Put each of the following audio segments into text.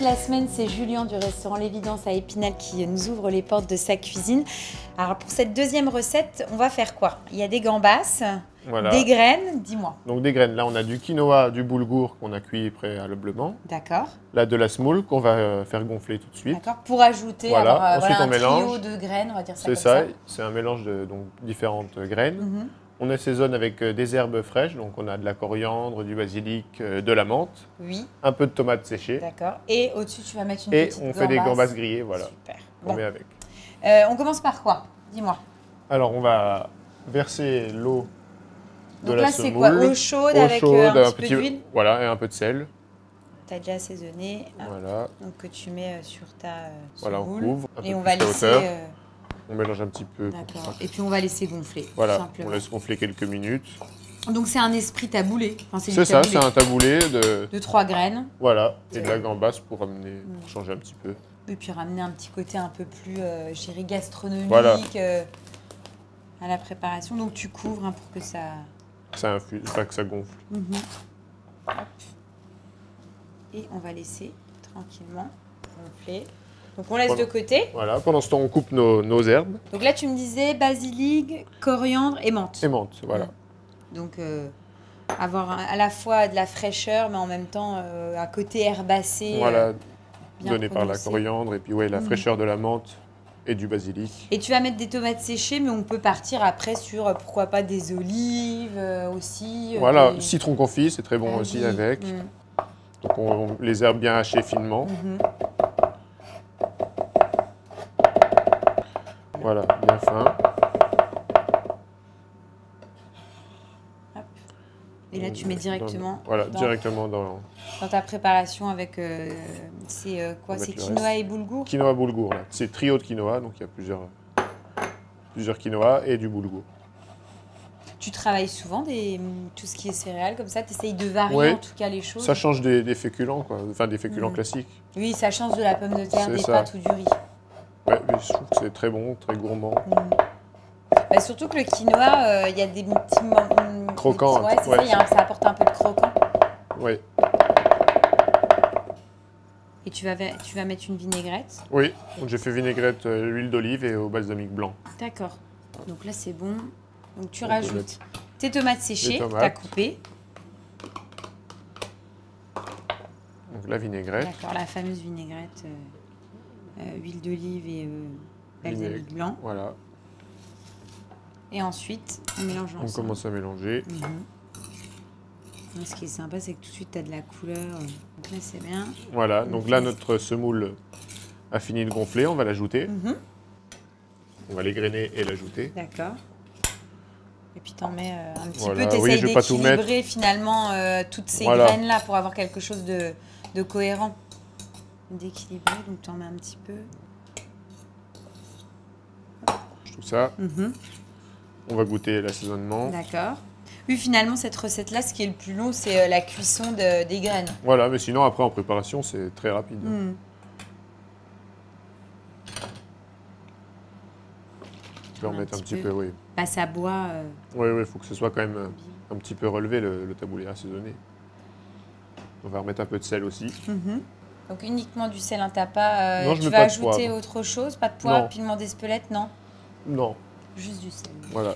la semaine, c'est Julien du restaurant L'Évidence à Épinal qui nous ouvre les portes de sa cuisine. Alors pour cette deuxième recette, on va faire quoi? Il y a des gambas, voilà. Des graines, dis-moi. Donc des graines, là on a du quinoa, du boulgour qu'on a cuit préalablement. D'accord. Là de la semoule qu'on va faire gonfler tout de suite. D'accord, pour ajouter voilà. Ensuite, un on mélange. trio de graines, on va dire ça C'est comme ça, c'est un mélange de différentes graines. Mhm. On assaisonne avec des herbes fraîches, donc on a de la coriandre, du basilic, de la menthe, oui. Un peu de tomates séchées. D'accord. Et au-dessus, tu vas mettre une et petite on fait des gambas grillées, voilà. Super. On met avec. On commence par quoi? Dis-moi. Alors on va verser l'eau de Donc la là, semoule. c'est quoi? Eau chaude avec un petit peu d'huile? Voilà, et un peu de sel. Tu as déjà assaisonné. Voilà. Donc que tu mets sur ta voilà, on semoule. couvre. Et on va laisser... On mélange un petit peu. D'accord. Et puis on va laisser gonfler. Voilà, simplement. on laisse gonfler quelques minutes. Donc c'est un esprit taboulé. Enfin, c'est ça, c'est un taboulé de 3 graines. Voilà, et de la gambasse pour changer un petit peu. Et puis ramener un petit côté un peu plus, je dirais, gastronomique voilà. À la préparation. Donc tu couvres pour que ça... Ça infuse, pas que ça gonfle. Hop. Et on va laisser tranquillement gonfler. Donc on laisse de côté. Voilà, pendant ce temps on coupe nos herbes. Donc là tu me disais basilic, coriandre et menthe. Et menthe, voilà. Donc avoir à la fois de la fraîcheur mais en même temps un côté herbacé. Voilà, bien donné par la prononcé. coriandre et puis la fraîcheur de la menthe et du basilic. Et tu vas mettre des tomates séchées mais on peut partir après sur pourquoi pas des olives aussi. Voilà, citron confit, c'est très bon aussi avec. Donc on les herbe bien hachées finement. Voilà, bien fin. Hop. Et là, tu mets directement. Directement dans ta préparation avec c'est quoi? C'est quinoa et boulgour? Quinoa boulgour, là. C'est trio de quinoa, donc il y a plusieurs quinoa et du boulgour. Tu travailles souvent tout ce qui est céréales comme ça? Tu essayes de varier en tout cas les choses? Ça change des féculents, quoi. Enfin, des féculents classiques. Oui, ça change de la pomme de terre, des pâtes ou du riz. Ouais, mais je trouve que c'est très bon, très gourmand. Bah, surtout que le quinoa, il y a des petits... croquants. Ouais, c'est ça, ça apporte un peu de croquant. Oui. Et tu vas mettre une vinaigrette? Oui, donc j'ai fait vinaigrette, huile d'olive et au balsamique blanc. D'accord. Donc là, c'est bon. Donc tu rajoutes tes tomates séchées, tu as coupées. Donc la vinaigrette. D'accord, la fameuse vinaigrette, huile d'olive et balsamique blanc. Voilà. Et ensuite, on mélange ensemble. On commence à mélanger. Ce qui est sympa, c'est que tout de suite, tu as de la couleur. Donc là, c'est bien. Voilà, donc là, notre semoule a fini de gonfler. On va l'ajouter. On va l'égrainer et l'ajouter. D'accord. Et puis, tu en mets un petit peu. Tu essayes d'équilibrer finalement toutes ces graines-là pour avoir quelque chose de cohérent. D'équilibrer, donc tu en mets un petit peu. Tout ça. On va goûter l'assaisonnement. D'accord. Oui, finalement, cette recette-là, ce qui est le plus long, c'est la cuisson des graines. Voilà, mais sinon, après, en préparation, c'est très rapide. Je vais en mettre un petit peu, oui. Bah, ça boit... Oui, il faut que ce soit quand même un petit peu relevé, le taboulé assaisonné. On va remettre un peu de sel aussi. Donc, uniquement du sel, hein, t'as pas... non, tu vas ajouter autre chose? Pas de poivre, piment d'Espelette, non? Non. Juste du sel. Voilà.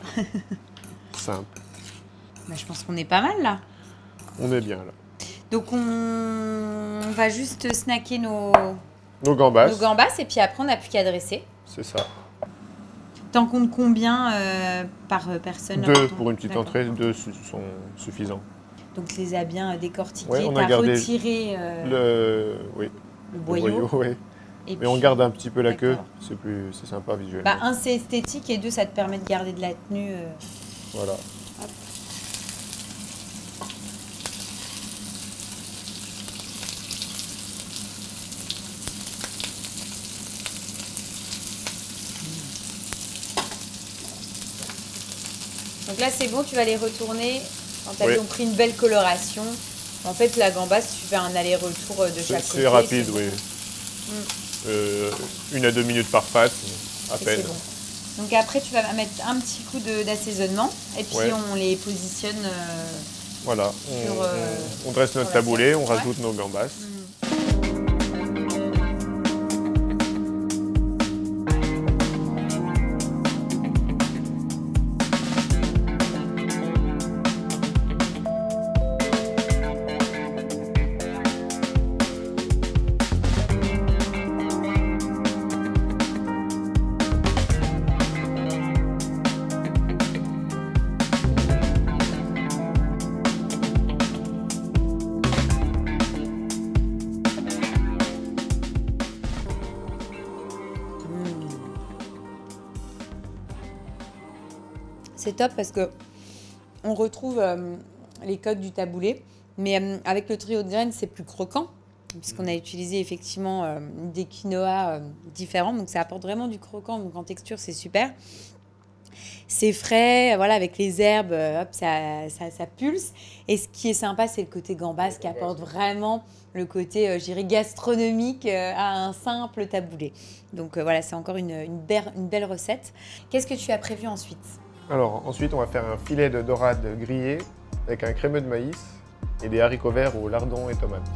Simple. Bah, je pense qu'on est pas mal, là. On est bien, là. Donc, on va juste snacker nos gambas. Et puis après, on n'a plus qu'à dresser. C'est ça. T'en comptes combien par personne? 2 pour une petite entrée, 2 sont suffisants. Donc, tu les as bien décortiqués. Ouais, on a gardé retiré le boyau. Oui. Mais puis, on garde un petit peu la queue, c'est sympa visuellement. Bah, 1, c'est esthétique et 2, ça te permet de garder de la tenue. Voilà. Hop. Donc là, c'est bon, tu vas les retourner. Quand tu as pris une belle coloration. En fait, la gambasse, tu fais un aller-retour de chaque côté. C'est rapide, oui. 1 à 2 minutes par pâte, à peine. Bon. Donc après, tu vas mettre un petit coup d'assaisonnement et puis on les positionne. Voilà, on dresse notre taboulé, on rajoute nos gambas. c'est top parce que on retrouve les codes du taboulé, mais avec le trio de graines, c'est plus croquant, puisqu'on a utilisé effectivement des quinoa différents, donc ça apporte vraiment du croquant, donc en texture, c'est super. C'est frais, voilà, avec les herbes, hop, ça pulse. Et ce qui est sympa, c'est le côté gambas qui apporte vraiment le côté, je dirais, gastronomique à un simple taboulé. Donc voilà, c'est encore une belle recette. Qu'est-ce que tu as prévu ensuite? Alors ensuite, on va faire un filet de dorade grillé avec un crémeux de maïs et des haricots verts au lardon et tomates.